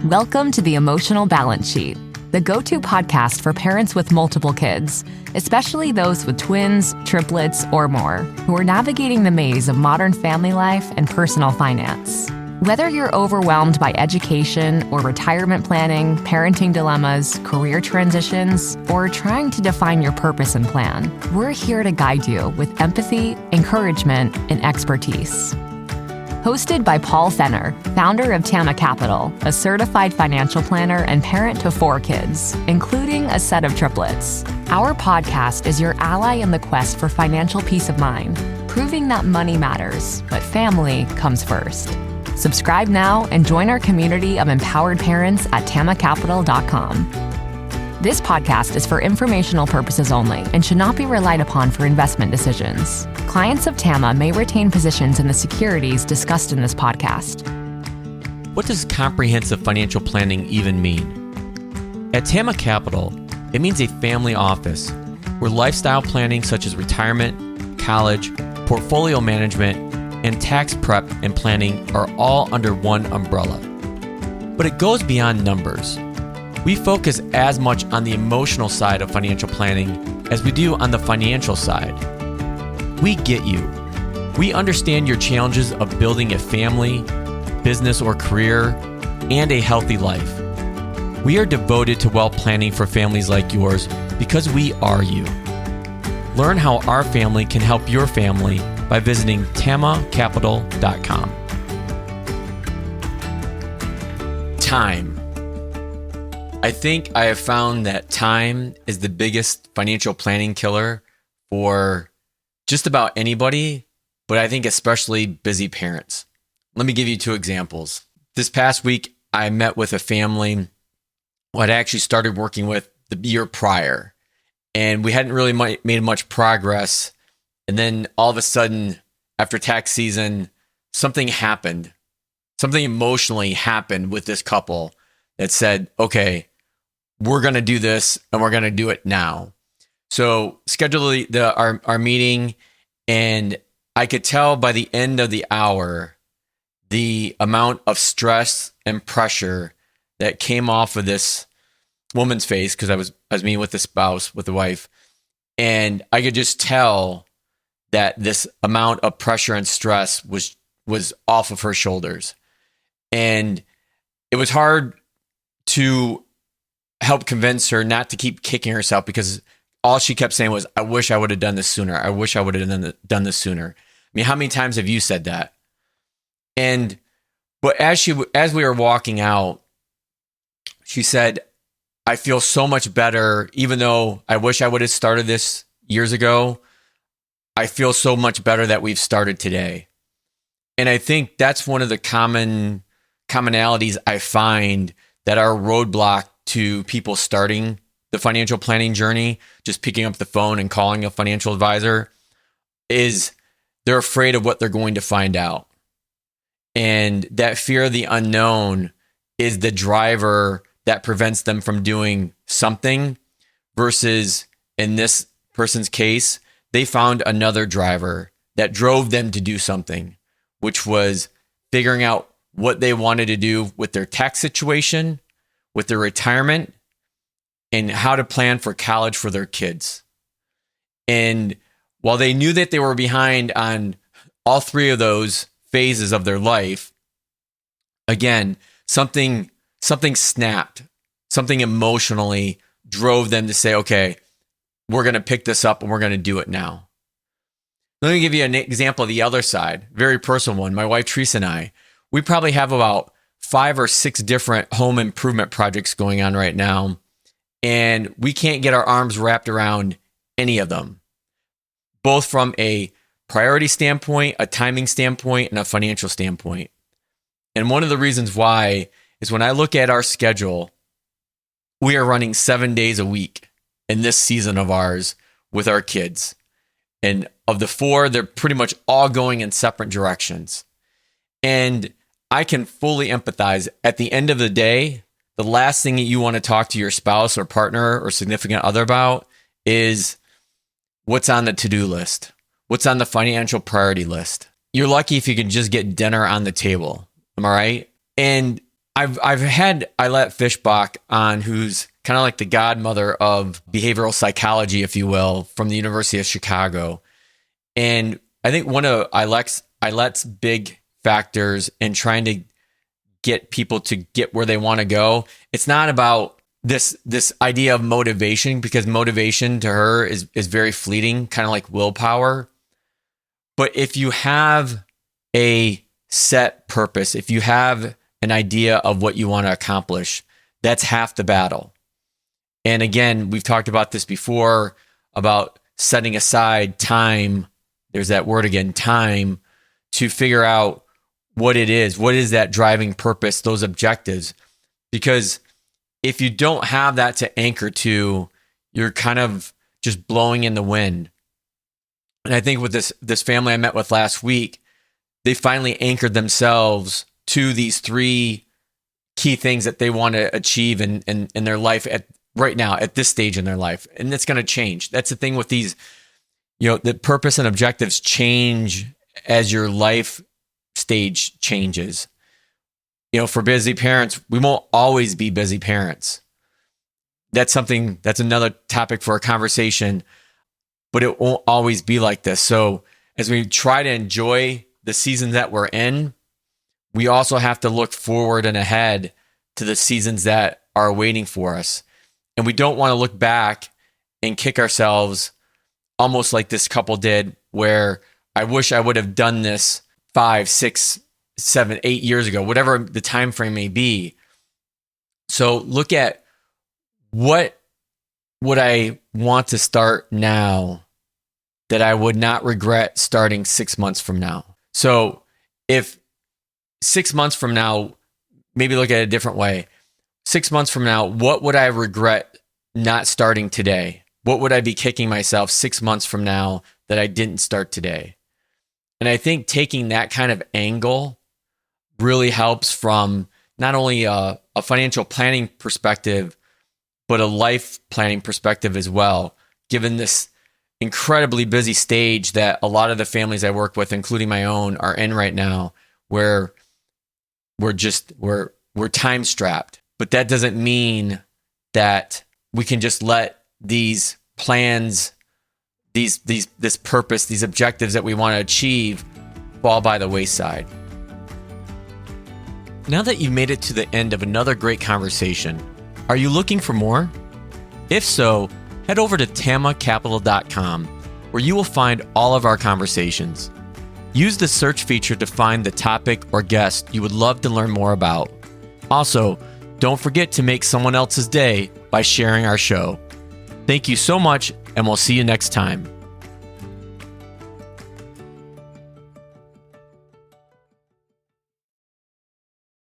Welcome to the Emotional Balance Sheet, the go-to podcast for parents with multiple kids, especially those with twins, triplets, or more, who are navigating the maze of modern family life and personal finance. Whether you're overwhelmed by education or retirement planning, parenting dilemmas, career transitions, or trying to define your purpose and plan, we're here to guide you with empathy, encouragement, and expertise. Hosted by Paul Fenner, founder of Tama Capital, a certified financial planner and parent to 4 kids, including a set of triplets. Our podcast is your ally in the quest for financial peace of mind, proving that money matters, but family comes first. Subscribe now and join our community of empowered parents at tamacapital.com. This podcast is for informational purposes only and should not be relied upon for investment decisions. Clients of Tama may retain positions in the securities discussed in this podcast. What does comprehensive financial planning even mean? At Tama Capital, it means a family office where lifestyle planning such as retirement, college, portfolio management, and tax prep and planning are all under one umbrella. But it goes beyond numbers. We focus as much on the emotional side of financial planning as we do on the financial side. We get you. We understand your challenges of building a family, business or career, and a healthy life. We are devoted to wealth planning for families like yours because we are you. Learn how our family can help your family by visiting tamacapital.com. Time. I think I have found that time is the biggest financial planning killer for just about anybody, but I think especially busy parents. Let me give you 2 examples. This past week, I met with a family who I'd actually started working with the year prior, and we hadn't really made much progress. And then all of a sudden, after tax season, something happened. Something emotionally happened with this couple that said, okay, we're going to do this and we're going to do it now. So schedule our meeting, and I could tell by the end of the hour, the amount of stress and pressure that came off of this woman's face, because I was meeting with the spouse, with the wife, and I could just tell that this amount of pressure and stress was off of her shoulders. And it was hard to help convince her not to keep kicking herself, because all she kept saying was, I wish I would have done this sooner. I wish I would have done this sooner. I mean, how many times have you said that? But as we were walking out, she said, I feel so much better, even though I wish I would have started this years ago. I feel so much better that we've started today. And I think that's one of the commonalities I find that are a roadblock to people starting the financial planning journey, just picking up the phone and calling a financial advisor, is they're afraid of what they're going to find out. And that fear of the unknown is the driver that prevents them from doing something, versus in this person's case, they found another driver that drove them to do something, which was figuring out what they wanted to do with their tax situation, with their retirement, and how to plan for college for their kids. And while they knew that they were behind on all 3 of those phases of their life, again, something snapped, something emotionally drove them to say, okay, we're going to pick this up and we're going to do it now. Let me give you an example of the other side, very personal one. My wife, Teresa, and I, we probably have about 5 or 6 different home improvement projects going on right now, and we can't get our arms wrapped around any of them, both from a priority standpoint, a timing standpoint, and a financial standpoint. And one of the reasons why is when I look at our schedule, we are running 7 days a week in this season of ours with our kids. And of the 4, they're pretty much all going in separate directions. And I can fully empathize. At the end of the day, the last thing that you want to talk to your spouse or partner or significant other about is what's on the to-do list, what's on the financial priority list. You're lucky if you can just get dinner on the table. Am I right? And I've had Ayelet Fishbach on, who's kind of like the godmother of behavioral psychology, if you will, from the University of Chicago. And I think one of Ayelet's big factors in trying to get people to get where they want to go, it's not about this idea of motivation, because motivation to her is very fleeting, kind of like willpower. But if you have a set purpose, if you have an idea of what you want to accomplish, that's half the battle. And again, we've talked about this before, about setting aside time. There's that word again, time, to figure out what it is. What is that driving purpose, those objectives? Because if you don't have that to anchor to, you're kind of just blowing in the wind. And I think with this family I met with last week, they finally anchored themselves to these 3 key things that they want to achieve in their life right now, at this stage in their life. And it's going to change. That's the thing with these, the purpose and objectives change as your life stage changes. For busy parents, we won't always be busy parents. That's another topic for a conversation, but it won't always be like this. So as we try to enjoy the season that we're in, we also have to look forward and ahead to the seasons that are waiting for us. And we don't want to look back and kick ourselves, almost like this couple did, where I wish I would have done this 5, 6, 7, 8 years ago, whatever the time frame may be. So look at, what would I want to start now that I would not regret starting 6 months from now? So if 6 months from now, maybe look at it a different way. 6 months from now, what would I regret not starting today? What would I be kicking myself 6 months from now that I didn't start today? And I think taking that kind of angle really helps from not only a financial planning perspective, but a life planning perspective as well, given this incredibly busy stage that a lot of the families I work with, including my own, are in right now, where we're time strapped. But that doesn't mean that we can just let these plans, this purpose, these objectives that we want to achieve fall by the wayside. Now that you've made it to the end of another great conversation, are you looking for more? If so, head over to tamacapital.com, where you will find all of our conversations. Use the search feature to find the topic or guest you would love to learn more about. Also, don't forget to make someone else's day by sharing our show. Thank you so much, and we'll see you next time.